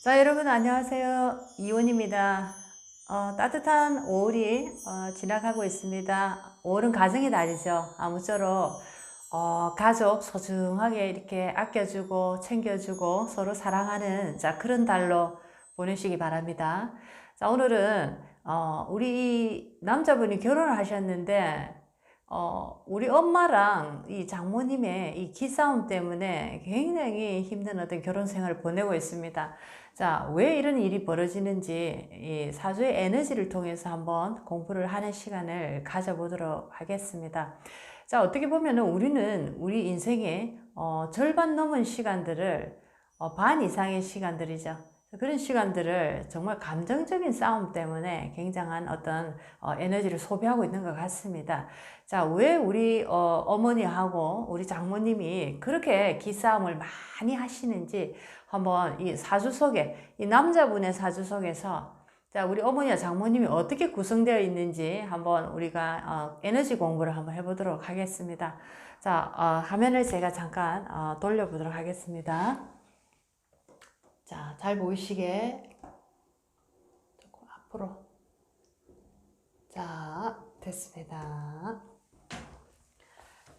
자, 여러분 안녕하세요. 이원입니다. 따뜻한 5월이 지나가고 있습니다. 5월은 가정의 달이죠. 아무쪼록 가족 소중하게 이렇게 아껴주고 챙겨주고 서로 사랑하는 그런 달로 보내시기 바랍니다. 자, 오늘은 우리 남자분이 결혼을 하셨는데 우리 엄마랑 이 장모님의 이 기싸움 때문에 굉장히 힘든 어떤 결혼 생활을 보내고 있습니다. 자, 왜 이런 일이 벌어지는지 이 사주의 에너지를 통해서 한번 공부를 하는 시간을 가져보도록 하겠습니다. 자, 어떻게 보면은 우리는 우리 인생의 절반 넘은 시간들을 반 이상의 시간들이죠. 그런 시간들을 정말 감정적인 싸움 때문에 굉장한 어떤 에너지를 소비하고 있는 것 같습니다. 자, 왜 우리 어머니하고 우리 장모님이 그렇게 기싸움을 많이 하시는지 한번 이 사주 속에, 이 남자분의 사주 속에서 자, 우리 어머니와 장모님이 어떻게 구성되어 있는지 한번 우리가 에너지 공부를 한번 해보도록 하겠습니다. 자, 화면을 제가 잠깐 돌려보도록 하겠습니다. 자, 잘 보이시게 조금 앞으로. 자, 됐습니다.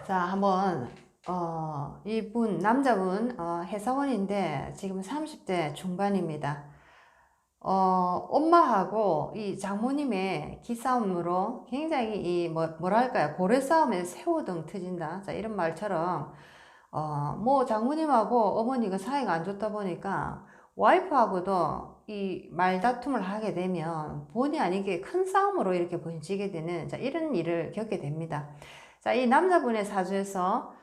자, 한번 이분 남자분 회사원인데 지금 30대 중반입니다. 엄마하고 이 장모님의 기싸움으로 굉장히 이 뭐랄까요, 고래 싸움에 새우등 터진다. 자, 이런 말처럼 뭐 장모님하고 어머니가 사이가 안 좋다 보니까 와이프하고도 이 말다툼을 하게 되면 본의 아니게 큰 싸움으로 이렇게 번지게 되는 자, 이런 일을 겪게 됩니다. 자, 이 남자분의 사주에서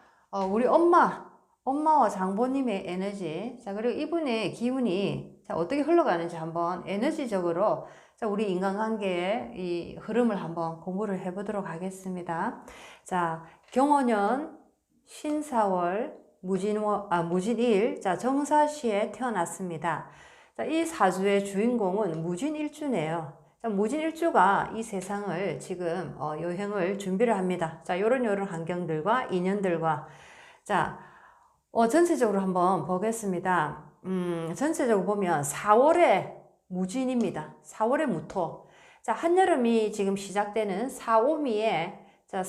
우리 엄마와 장모님의 에너지, 자, 그리고 이분의 기운이 자, 어떻게 흘러가는지 한번 에너지적으로 자, 우리 인간관계의 이 흐름을 한번 공부를 해보도록 하겠습니다. 자, 경원년 신사월 무진일, 자, 정사시에 태어났습니다. 자, 이 사주의 주인공은 무진일주네요. 자, 무진일주가 이 세상을 지금 여행을 준비를 합니다. 자, 요런 환경들과 인연들과 자, 전체적으로 한번 보겠습니다. 전체적으로 보면 4월에 무진입니다. 4월에 무토. 자, 한여름이 지금 시작되는 사오미에 자,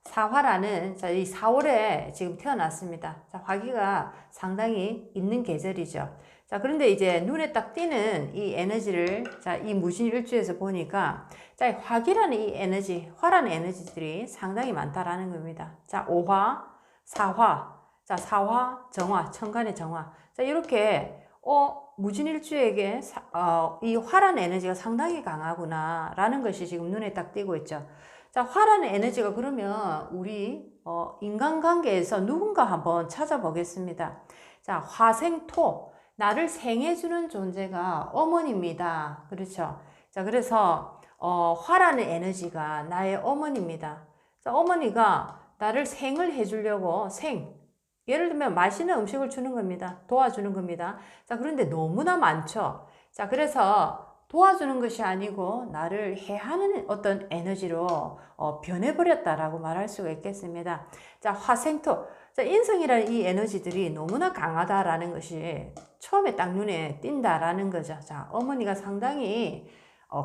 사화라는 자, 이 4월에 지금 태어났습니다. 자, 화기가 상당히 있는 계절이죠. 자, 그런데 이제 눈에 딱 띄는 이 에너지를 자, 이 무신일주에서 보니까 자, 화기라는 이 에너지, 화라는 에너지들이 상당히 많다라는 겁니다. 자, 오화, 사화, 자, 사화, 정화, 천간의 정화. 자, 이렇게 무진일주에게 이 화라는 에너지가 상당히 강하구나라는 것이 지금 눈에 딱 띄고 있죠. 자, 화라는 에너지가 그러면 우리 인간관계에서 누군가 한번 찾아보겠습니다. 자, 화생토, 나를 생해주는 존재가 어머니입니다. 그렇죠? 자, 그래서 화라는 에너지가 나의 어머니입니다. 자, 어머니가 나를 생을 해주려고 예를 들면 맛있는 음식을 주는 겁니다. 도와주는 겁니다. 자, 그런데 너무나 많죠. 자, 그래서 도와주는 것이 아니고 나를 해하는 어떤 에너지로 변해버렸다라고 말할 수가 있겠습니다. 자, 화생토. 자, 인성이라는 이 에너지들이 너무나 강하다라는 것이 처음에 딱 눈에 띈다라는 거죠. 자, 어머니가 상당히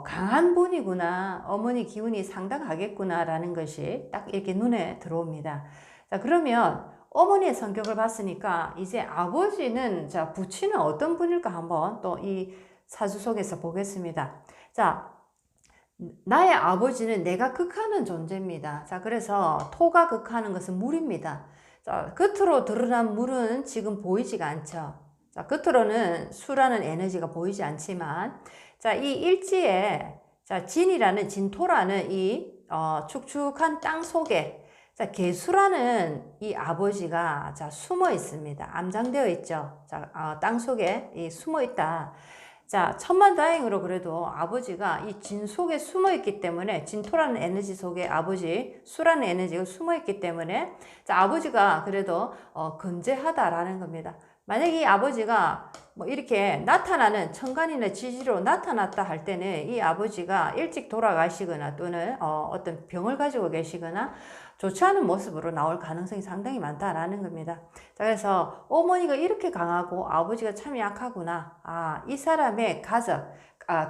강한 분이구나. 어머니 기운이 상당하겠구나라는 것이 딱 이렇게 눈에 들어옵니다. 자, 그러면 어머니의 성격을 봤으니까 이제 아버지는 자, 부친은 어떤 분일까 한번 또 이 사주 속에서 보겠습니다. 자, 나의 아버지는 내가 극하는 존재입니다. 자, 그래서 토가 극하는 것은 물입니다. 자, 겉으로 드러난 물은 지금 보이지가 않죠. 자, 겉으로는 수라는 에너지가 보이지 않지만, 자, 이 일지에, 자, 진이라는, 진토라는 이, 축축한 땅 속에, 자, 개수라는 이 아버지가, 자, 숨어 있습니다. 암장되어 있죠. 자, 땅 속에 이 숨어 있다. 자, 천만다행으로 그래도 아버지가 이 진 속에 숨어 있기 때문에, 진토라는 에너지 속에 아버지, 수라는 에너지가 숨어 있기 때문에, 자, 아버지가 그래도 건재하다라는 겁니다. 만약에 이 아버지가 뭐 이렇게 나타나는 천간이나 지지로 나타났다 할 때는 이 아버지가 일찍 돌아가시거나 또는 어떤 병을 가지고 계시거나 좋지 않은 모습으로 나올 가능성이 상당히 많다라는 겁니다. 자, 그래서 어머니가 이렇게 강하고 아버지가 참 약하구나. 이 사람의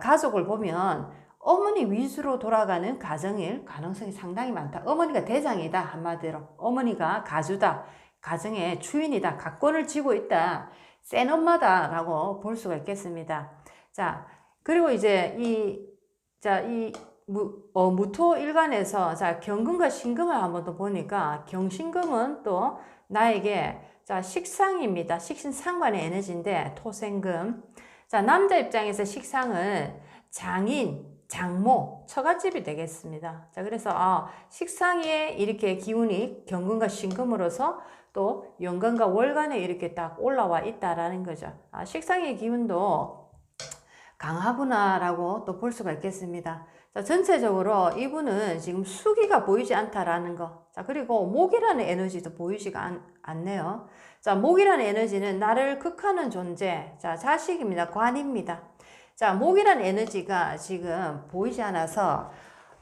가족을 보면 어머니 위주로 돌아가는 가정일 가능성이 상당히 많다. 어머니가 대장이다. 한마디로. 어머니가 가주다. 가정의 주인이다. 각권을 쥐고 있다. 센 엄마다라고 볼 수가 있겠습니다. 자, 그리고 이제 무토 일간에서 경금과 신금을 한번 또 보니까 경신금은 또 나에게 식상입니다. 식신상관의 에너지인데 토생금. 자, 남자 입장에서 식상은 장인, 장모, 처갓집이 되겠습니다. 자, 그래서 식상에 이렇게 기운이 경금과 신금으로서 또 연간과 월간에 이렇게 딱 올라와 있다라는 거죠. 식상의 기운도 강하구나라고 또 볼 수가 있겠습니다. 자, 전체적으로 이분은 지금 수기가 보이지 않다라는 거. 자, 그리고 목이라는 에너지도 보이지가 않네요. 자, 목이라는 에너지는 나를 극하는 존재. 자, 자식입니다. 관입니다. 자, 목이라는 에너지가 지금 보이지 않아서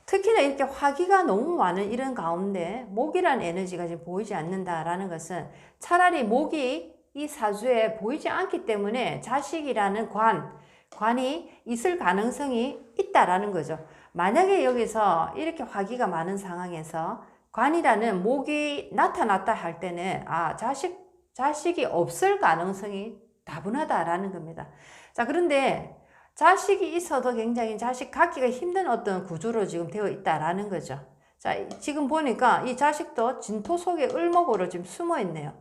특히나 이렇게 화기가 너무 많은 이런 가운데 목이라는 에너지가 지금 보이지 않는다라는 것은 차라리 목이 이 사주에 보이지 않기 때문에 자식이라는 관이 있을 가능성이 있다라는 거죠. 만약에 여기서 이렇게 화기가 많은 상황에서 관이라는 목이 나타났다 할 때는 자식이 없을 가능성이 다분하다라는 겁니다. 자, 그런데 자식이 있어도 굉장히 자식 갖기가 힘든 어떤 구조로 지금 되어 있다라는 거죠. 자, 지금 보니까 이 자식도 진토 속에 을목으로 지금 숨어 있네요.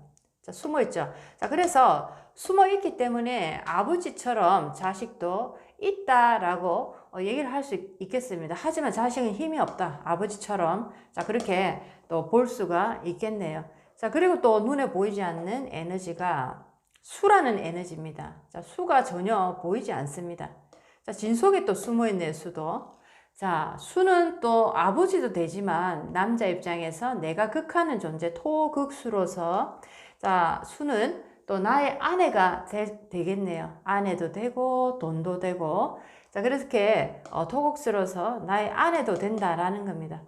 자, 숨어 있죠. 자, 그래서 숨어 있기 때문에 아버지처럼 자식도 있다라고 얘기를 할 수 있겠습니다. 하지만 자식은 힘이 없다. 아버지처럼. 자, 그렇게 또 볼 수가 있겠네요. 자, 그리고 또 눈에 보이지 않는 에너지가 수라는 에너지입니다. 자, 수가 전혀 보이지 않습니다. 자, 진 속에 또 숨어 있네요, 수도. 자, 수는 또 아버지도 되지만 남자 입장에서 내가 극하는 존재, 토극수로서 자, 수는 또 나의 아내가 되겠네요. 아내도 되고 돈도 되고 자, 그렇게 토극수로서 나의 아내도 된다라는 겁니다.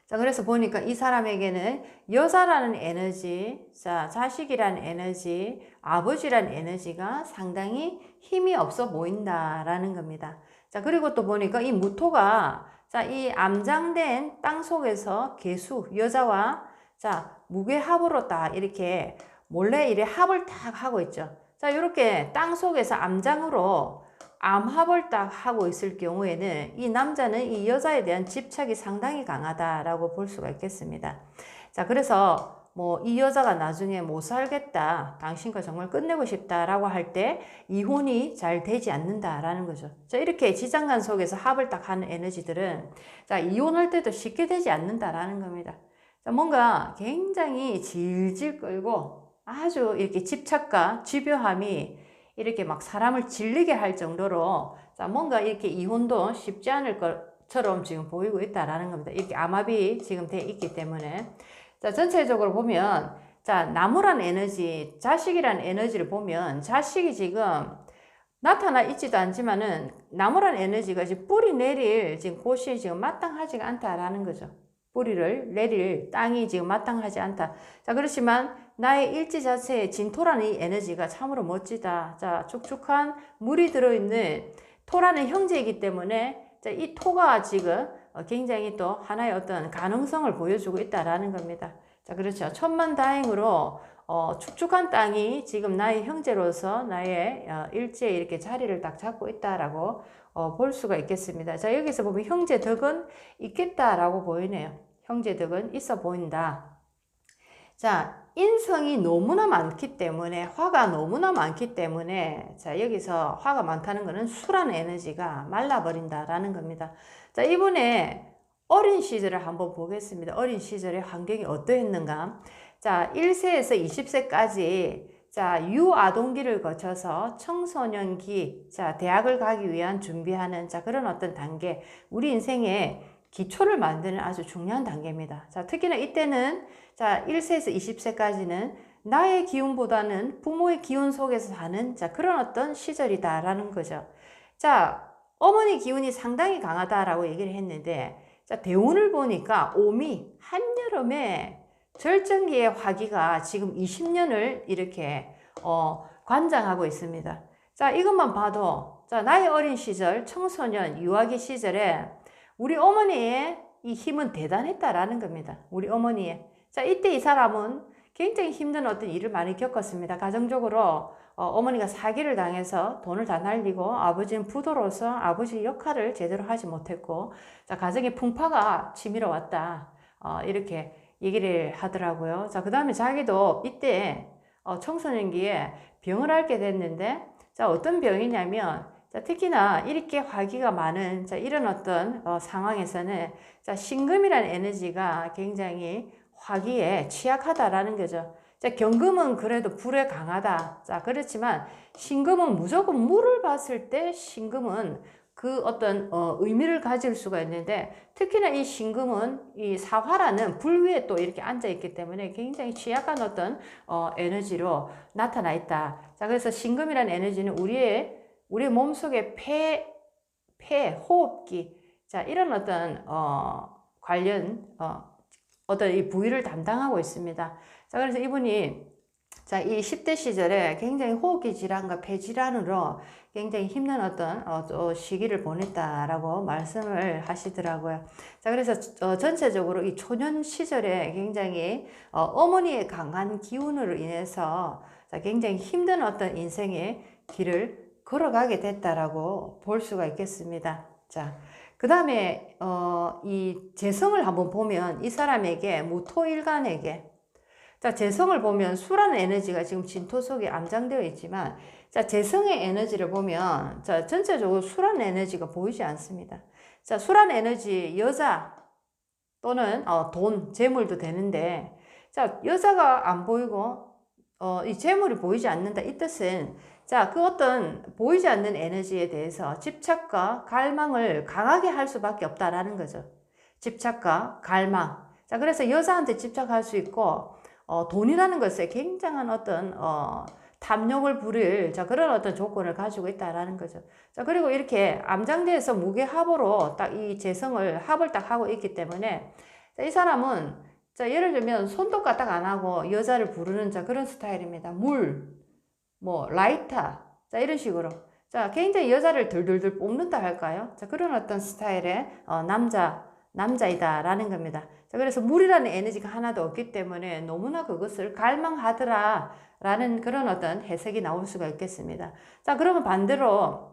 자, 그래서 보니까 이 사람에게는 여자라는 에너지, 자, 자식이라는 에너지, 아버지라는 에너지가 상당히 힘이 없어 보인다라는 겁니다. 자, 그리고 또 보니까 이 무토가, 자, 이 암장된 땅 속에서 계수, 여자와, 자, 무게합으로 딱 이렇게 몰래 이래 합을 딱 하고 있죠. 자, 이렇게 땅 속에서 암장으로 암합을 딱 하고 있을 경우에는 이 남자는 이 여자에 대한 집착이 상당히 강하다라고 볼 수가 있겠습니다. 자, 그래서 뭐 이 여자가 나중에 못 살겠다, 당신과 정말 끝내고 싶다라고 할 때 이혼이 잘 되지 않는다라는 거죠. 자, 이렇게 지장간 속에서 합을 딱 하는 에너지들은 자, 이혼할 때도 쉽게 되지 않는다라는 겁니다. 자, 뭔가 굉장히 질질 끌고 아주 이렇게 집착과 집요함이 이렇게 막 사람을 질리게 할 정도로 자, 뭔가 이렇게 이혼도 쉽지 않을 것처럼 지금 보이고 있다라는 겁니다. 이렇게 암합이 지금 돼 있기 때문에. 자, 전체적으로 보면 자, 나무란 에너지, 자식이란 에너지를 보면 자식이 지금 나타나 있지도 않지만은 나무란 에너지가 지금 뿌리 내릴 지금 곳이 지금 마땅하지가 않다라는 거죠. 뿌리를 내릴 땅이 지금 마땅하지 않다. 자, 그렇지만 나의 일지 자체의 진토라는 이 에너지가 참으로 멋지다. 자, 축축한 물이 들어있는 토라는 형제이기 때문에 자, 이 토가 지금 굉장히 또 하나의 어떤 가능성을 보여주고 있다라는 겁니다. 자, 그렇죠. 천만다행으로 축축한 땅이 지금 나의 형제로서 나의 일지에 이렇게 자리를 딱 잡고 있다라고 볼 수가 있겠습니다. 자, 여기서 보면 형제 덕은 있겠다라고 보이네요. 형제 덕은 있어 보인다. 자, 인성이 너무나 많기 때문에, 화가 너무나 많기 때문에, 자, 여기서 화가 많다는 것은 수라는 에너지가 말라버린다라는 겁니다. 자, 이분의 어린 시절을 한번 보겠습니다. 어린 시절의 환경이 어떠했는가? 자, 1세에서 20세까지 자, 유아동기를 거쳐서 청소년기, 자, 대학을 가기 위한 준비하는 자, 그런 어떤 단계, 우리 인생의 기초를 만드는 아주 중요한 단계입니다. 자, 특히나 이때는 자, 1세에서 20세까지는 나의 기운보다는 부모의 기운 속에서 사는 자, 그런 어떤 시절이다라는 거죠. 자, 어머니 기운이 상당히 강하다라고 얘기를 했는데, 자, 대운을 보니까 오미, 한여름에 절정기의 화기가 지금 20년을 이렇게 관장하고 있습니다. 자, 이것만 봐도, 자, 나의 어린 시절, 청소년, 유아기 시절에 우리 어머니의 이 힘은 대단했다라는 겁니다. 우리 어머니의. 자, 이때 이 사람은 굉장히 힘든 어떤 일을 많이 겪었습니다. 가정적으로 어머니가 사기를 당해서 돈을 다 날리고, 아버지는 부도로서 아버지 역할을 제대로 하지 못했고, 자, 가정의 풍파가 치밀어 왔다. 이렇게 얘기를 하더라고요. 자, 그 다음에 자기도 이때 청소년기에 병을 앓게 됐는데, 자, 어떤 병이냐면, 자, 특히나 이렇게 화기가 많은 자, 이런 어떤 상황에서는 자, 신금이라는 에너지가 굉장히 화기에 취약하다라는 거죠. 자, 경금은 그래도 불에 강하다. 자, 그렇지만 신금은 무조건 물을 봤을 때 신금은 그 어떤 의미를 가질 수가 있는데, 특히나 이 신금은 이 사화라는 불 위에 또 이렇게 앉아 있기 때문에 굉장히 취약한 어떤 에너지로 나타나 있다. 자, 그래서 신금이라는 에너지는 우리 몸속의 호흡기, 자, 이런 어떤 관련 어떤 이 부위를 담당하고 있습니다. 자, 그래서 이분이 자, 이 10대 시절에 굉장히 호흡기 질환과 폐 질환으로 굉장히 힘든 어떤 시기를 보냈다라고 말씀을 하시더라고요. 자, 그래서 전체적으로 이 초년 시절에 굉장히 어머니의 강한 기운으로 인해서 자, 굉장히 힘든 어떤 인생의 길을 걸어가게 됐다라고 볼 수가 있겠습니다. 자, 그 다음에 이 재성을 한번 보면 이 사람에게 무토일간에게, 자, 재성을 보면 수라는 에너지가 지금 진토 속에 암장되어 있지만, 자, 재성의 에너지를 보면, 자, 전체적으로 수라는 에너지가 보이지 않습니다. 자, 수라는 에너지, 여자 또는 돈, 재물도 되는데, 자, 여자가 안 보이고, 이 재물이 보이지 않는다. 이 뜻은, 자, 그 어떤 보이지 않는 에너지에 대해서 집착과 갈망을 강하게 할 수밖에 없다라는 거죠. 집착과 갈망. 자, 그래서 여자한테 집착할 수 있고, 돈이라는 것에 굉장한 어떤 탐욕을 부릴 자, 그런 어떤 조건을 가지고 있다라는 거죠. 자, 그리고 이렇게 암장대에서 무게합으로 딱 이 재성을 합을 딱 하고 있기 때문에, 자, 이 사람은 자, 예를 들면 손톱 까딱 안 하고 여자를 부르는 자, 그런 스타일입니다. 라이터, 자, 이런 식으로. 자, 굉장히 여자를 들들들 뽑는다 할까요? 자, 그런 어떤 스타일의 남자이다라는 겁니다. 자, 그래서 물이라는 에너지가 하나도 없기 때문에 너무나 그것을 갈망하더라라는 그런 어떤 해석이 나올 수가 있겠습니다. 자, 그러면 반대로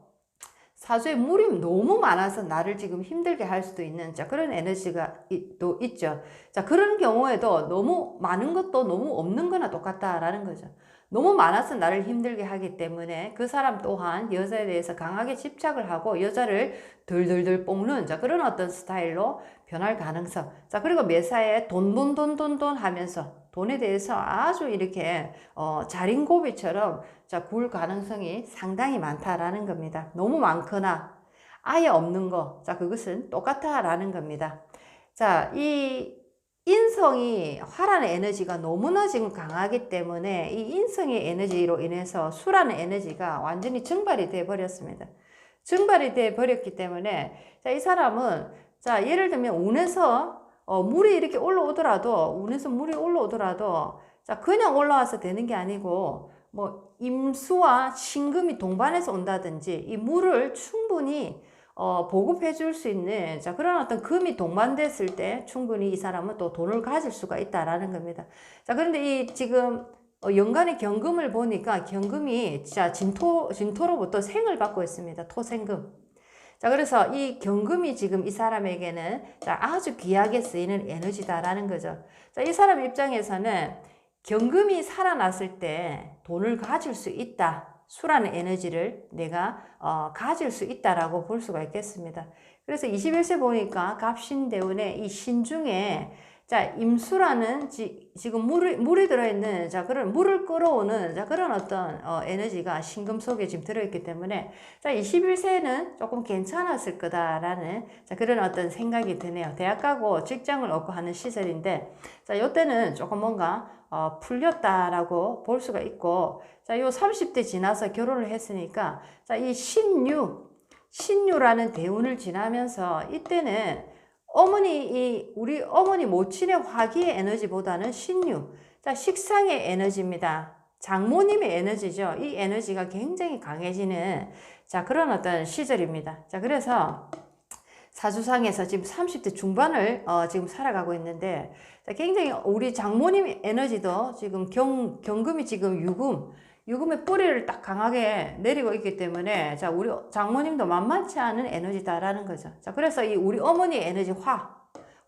사주에 물이 너무 많아서 나를 지금 힘들게 할 수도 있는 자, 그런 에너지가 또 있죠. 자, 그런 경우에도 너무 많은 것도 너무 없는 거나 똑같다라는 거죠. 너무 많아서 나를 힘들게 하기 때문에 그 사람 또한 여자에 대해서 강하게 집착을 하고 여자를 들들들 볶는 자, 그런 어떤 스타일로 변할 가능성. 자, 그리고 매사에 돈 하면서 돈에 대해서 아주 이렇게 자린고비처럼 자, 굴 가능성이 상당히 많다라는 겁니다. 너무 많거나 아예 없는 거. 자, 그것은 똑같다라는 겁니다. 자, 이 인성이 화라는 에너지가 너무나 지금 강하기 때문에 이 인성의 에너지로 인해서 수라는 에너지가 완전히 증발이 돼 버렸습니다. 증발이 돼 버렸기 때문에 자, 이 사람은 자, 예를 들면 운에서 물이 이렇게 올라오더라도 자, 그냥 올라와서 되는 게 아니고 뭐 임수와 신금이 동반해서 온다든지 이 물을 충분히 보급해 줄 수 있는 자, 그런 어떤 금이 동반됐을 때 충분히 이 사람은 또 돈을 가질 수가 있다라는 겁니다. 자, 그런데 이 지금 연간의 경금을 보니까 경금이 자, 진토로부터 생을 받고 있습니다. 토생금. 자, 그래서 이 경금이 지금 이 사람에게는 자, 아주 귀하게 쓰이는 에너지다라는 거죠. 자, 이 사람 입장에서는 경금이 살아났을 때 돈을 가질 수 있다. 수라는 에너지를 내가 가질 수 있다라고 볼 수가 있겠습니다. 그래서 21세 보니까 갑신대운의 이 신중에 자, 임수라는 지금 물이 들어있는 자, 그런 물을 끌어오는 자, 그런 어떤 에너지가 신금 속에 지금 들어있기 때문에 자, 21세는 조금 괜찮았을 거다라는 자, 그런 어떤 생각이 드네요. 대학 가고 직장을 얻고 하는 시절인데 자, 요때는 조금 뭔가 풀렸다라고 볼 수가 있고, 자, 요 30대 지나서 결혼을 했으니까, 자, 이 신유라는 대운을 지나면서 이때는 우리 어머니 모친의 화기의 에너지보다는 신유, 자, 식상의 에너지입니다. 장모님의 에너지죠. 이 에너지가 굉장히 강해지는, 자, 그런 어떤 시절입니다. 자, 그래서 사주상에서 지금 30대 중반을 지금 살아가고 있는데, 자, 굉장히 우리 장모님 에너지도 지금 경금이 지금 유금의 뿌리를 딱 강하게 내리고 있기 때문에, 자, 우리 장모님도 만만치 않은 에너지다라는 거죠. 자, 그래서 이 우리 어머니의 에너지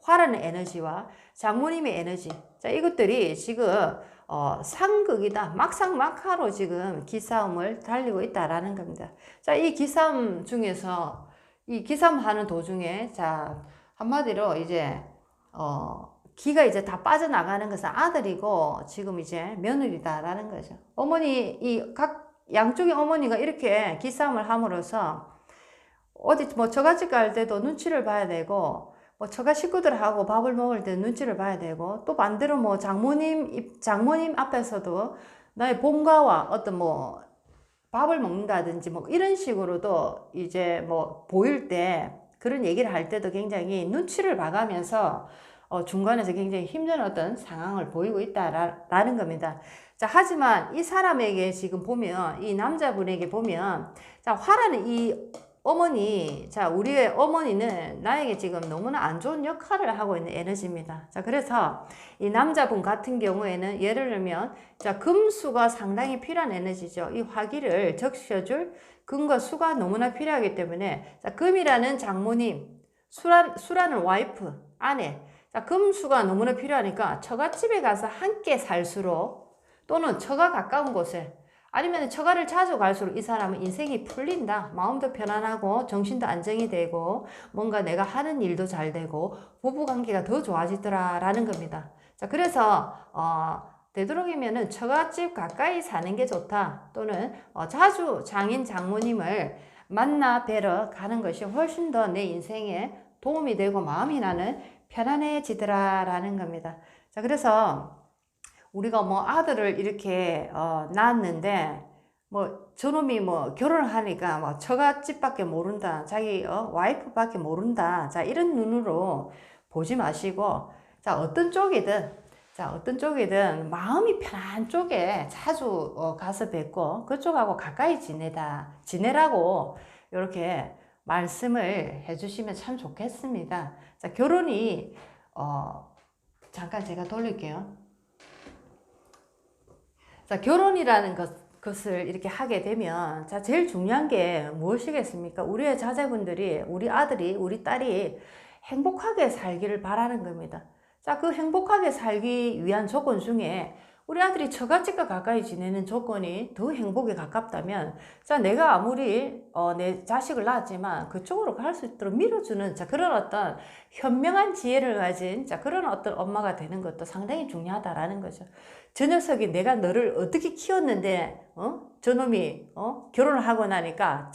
화라는 에너지와 장모님의 에너지, 자, 이것들이 지금 상극이다, 막상막하로 지금 기싸움을 달리고 있다라는 겁니다. 자, 이 기싸움 중에서 이 기싸움하는 도중에, 자, 한마디로 이제 기가 이제 다 빠져나가는 것은 아들이고 지금 이제 며느리다라는 거죠. 어머니, 이 각 양쪽의 어머니가 이렇게 기싸움을 함으로써 어디 뭐 처갓집 갈 때도 눈치를 봐야 되고, 뭐 처가 식구들하고 밥을 먹을 때 눈치를 봐야 되고, 또 반대로 뭐 장모님 앞에서도 나의 본가와 어떤 뭐 밥을 먹는다든지 뭐 이런 식으로도 이제 뭐 보일 때, 그런 얘기를 할 때도 굉장히 눈치를 봐가면서 중간에서 굉장히 힘든 어떤 상황을 보이고 있다라는 겁니다. 자, 하지만 이 사람에게 지금 보면, 이 남자분에게 보면, 자, 화라는 이 어머니, 자, 우리의 어머니는 나에게 지금 너무나 안 좋은 역할을 하고 있는 에너지입니다. 자, 그래서 이 남자분 같은 경우에는 예를 들면, 자, 금수가 상당히 필요한 에너지죠. 이 화기를 적셔줄 금과 수가 너무나 필요하기 때문에, 자, 금이라는 장모님, 수라는 와이프, 아내, 자, 금수가 너무나 필요하니까 처갓집에 가서 함께 살수록, 또는 처가 가까운 곳에, 아니면 처가를 자주 갈수록 이 사람은 인생이 풀린다, 마음도 편안하고 정신도 안정이 되고 뭔가 내가 하는 일도 잘 되고 부부관계가 더 좋아지더라라는 겁니다. 자, 그래서 되도록이면은 처갓집 가까이 사는 게 좋다, 또는 자주 장모님을 만나 뵈러 가는 것이 훨씬 더 내 인생에 도움이 되고 마음이 나는 편안해지더라라는 겁니다. 자, 그래서 우리가 뭐 아들을 이렇게 낳았는데, 뭐 저놈이 뭐 결혼을 하니까 뭐 처갓집밖에 모른다, 자기 와이프밖에 모른다, 자, 이런 눈으로 보지 마시고, 자, 어떤 쪽이든 마음이 편한 쪽에 자주 가서 뵙고 그쪽하고 가까이 지내라고 이렇게 말씀을 해주시면 참 좋겠습니다. 자, 결혼이 잠깐 제가 돌릴게요. 자, 결혼이라는 것을 이렇게 하게 되면, 자, 제일 중요한 게 무엇이겠습니까? 우리의 자제분들이, 우리 아들이, 우리 딸이 행복하게 살기를 바라는 겁니다. 자, 그 행복하게 살기 위한 조건 중에 우리 아들이 처갓집과 가까이 지내는 조건이 더 행복에 가깝다면, 자, 내가 아무리 내 자식을 낳았지만 그쪽으로 갈 수 있도록 밀어주는, 자, 그런 어떤 현명한 지혜를 가진, 자, 그런 어떤 엄마가 되는 것도 상당히 중요하다라는 거죠. 저 녀석이 내가 너를 어떻게 키웠는데 저놈이 결혼을 하고 나니까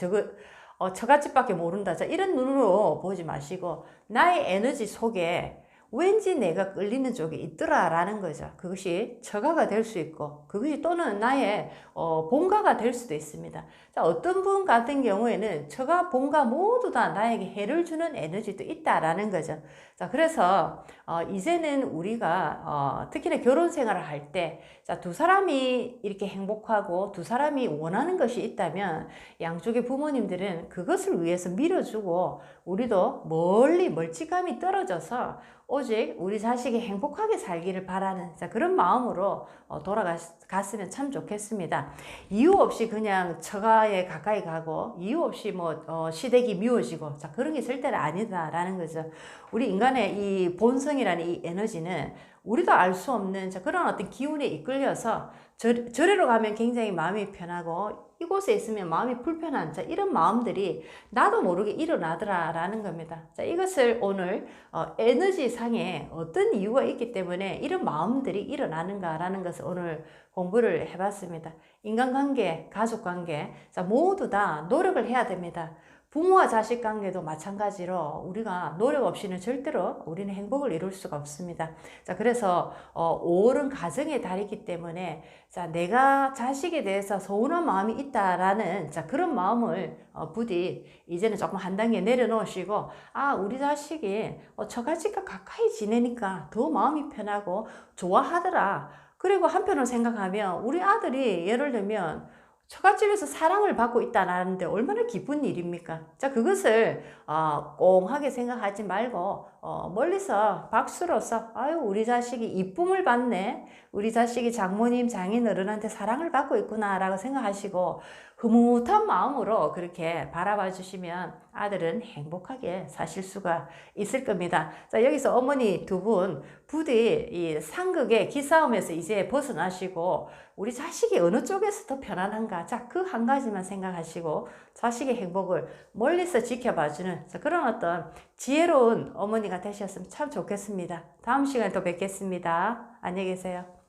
처갓집밖에 모른다, 자, 이런 눈으로 보지 마시고 나의 에너지 속에 왠지 내가 끌리는 쪽이 있더라라는 거죠. 그것이 처가가 될 수 있고, 그것이 또는 나의 본가가 될 수도 있습니다. 자, 어떤 분 같은 경우에는 처가, 본가 모두 다 나에게 해를 주는 에너지도 있다라는 거죠. 자, 그래서 이제는 우리가 특히나 결혼 생활을 할 때, 자, 두 사람이 이렇게 행복하고 두 사람이 원하는 것이 있다면 양쪽의 부모님들은 그것을 위해서 밀어주고, 우리도 멀찌감이 떨어져서 오직 우리 자식이 행복하게 살기를 바라는, 자, 그런 마음으로 돌아갔으면 참 좋겠습니다. 이유 없이 그냥 처가에 가까이 가고, 이유 없이 뭐 시댁이 미워지고, 자, 그런 게 있을 때는 아니다라는 거죠. 우리 인간의 이 본성이라는 이 에너지는 우리도 알 수 없는, 자, 그런 어떤 기운에 이끌려서 절에로 가면 굉장히 마음이 편하고 이곳에 있으면 마음이 불편한, 자, 이런 마음들이 나도 모르게 일어나더라라는 겁니다. 자, 이것을 오늘 에너지상에 어떤 이유가 있기 때문에 이런 마음들이 일어나는가라는 것을 오늘 공부를 해봤습니다. 인간관계, 가족관계, 자, 모두 다 노력을 해야 됩니다. 부모와 자식 관계도 마찬가지로 우리가 노력 없이는 절대로 우리는 행복을 이룰 수가 없습니다. 자, 그래서 5월은 가정의 달이기 때문에 자, 내가 자식에 대해서 서운한 마음이 있다라는 자, 그런 마음을 부디 이제는 조금 한 단계 내려놓으시고, 아, 우리 자식이 처갓집과 가까이 지내니까 더 마음이 편하고 좋아하더라. 그리고 한편으로 생각하면 우리 아들이 예를 들면 처갓집에서 사랑을 받고 있다는데 얼마나 기쁜 일입니까? 자, 그것을 꽁하게 생각하지 말고 멀리서 박수로서 아유, 우리 자식이 이쁨을 받네, 우리 자식이 장모님 장인 어른한테 사랑을 받고 있구나 라고 생각하시고 흐뭇한 마음으로 그렇게 바라봐 주시면 아들은 행복하게 사실 수가 있을 겁니다. 자, 여기서 어머니 두 분 부디 이 상극의 기싸움에서 이제 벗어나시고 우리 자식이 어느 쪽에서 더 편안한가, 자, 그 한 가지만 생각하시고 자식의 행복을 멀리서 지켜봐주는 그런 어떤 지혜로운 어머니가 되셨으면 참 좋겠습니다. 다음 시간에 또 뵙겠습니다. 안녕히 계세요.